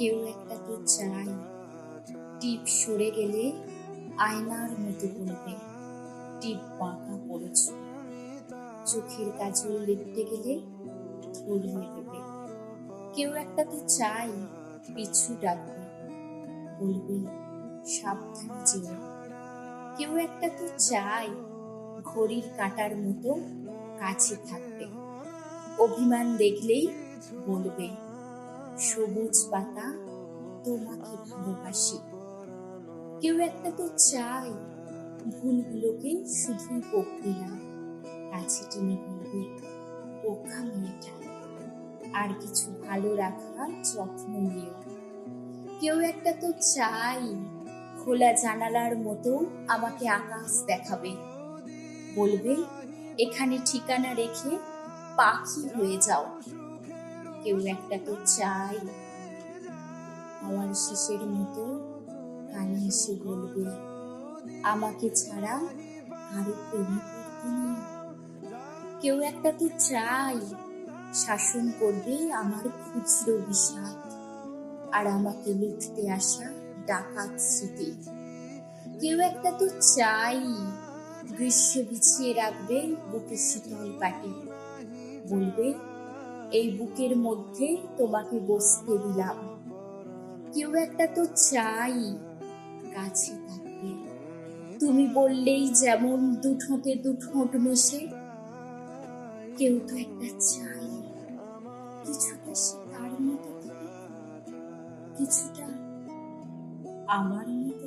কেউ একটা তো চাই, টিপ সরে গেলে আয়নার মতো বলবে, টিপ বাঁকা পড়েছ। চোখের কাজল লিপটে গেলে ধরিয়ে দেবে। কেউ একটা তো চাই, পিছু ডাকবে, বলবে সাবধানে যেও। কেউ একটা তো চাই, ঘড়ির কাঁটার মতো কাছে থাকবে, অভিমান দেখলেই বলবে সবুজ পাতা তোমাকে ভালোবাসি। কেউ একটা তো চাই, ভুলগুলোকে শুধুই বকবে না, কাছে টেনে বলবে বোকা মেয়েটা, আর কিছু ভালো রাখার যত্ন নিও। কেউ একটা তো চাই, খোলা জানালার মতো আমাকে আকাশ দেখাবে, বলবে এখানে ঠিকানা রেখে পাখি হয়ে যাও। কেউ একটা তো চাই, হাওয়ার শিশের মতো কানে এসে বলবে আমাকে ছাড়া কারো প্রেমে পড়তে নেই। কেউ একটা তো চাই, শাসন করবে আমার খুচরো বিষাদ, আর আমাকে লুটতে আসা ডাকাত স্মৃতি। কেউ একটা তো চাই, গ্রীষ্ম বিছিয়ে রাখবে বুকে শীতল পাটি, বলবে এই বুকের মধ্যে তোমাকে বসতে দিলাম। কেউ একটা তো চাই, কাছে থাকবে, তুমি বললেই যেমন দু ঠোঁটে দু ঠোঁট মেশে। কেউ তো একটা চাই, কিছুটা সে তার মতো থাকুক, কিছুটা আমার মতো।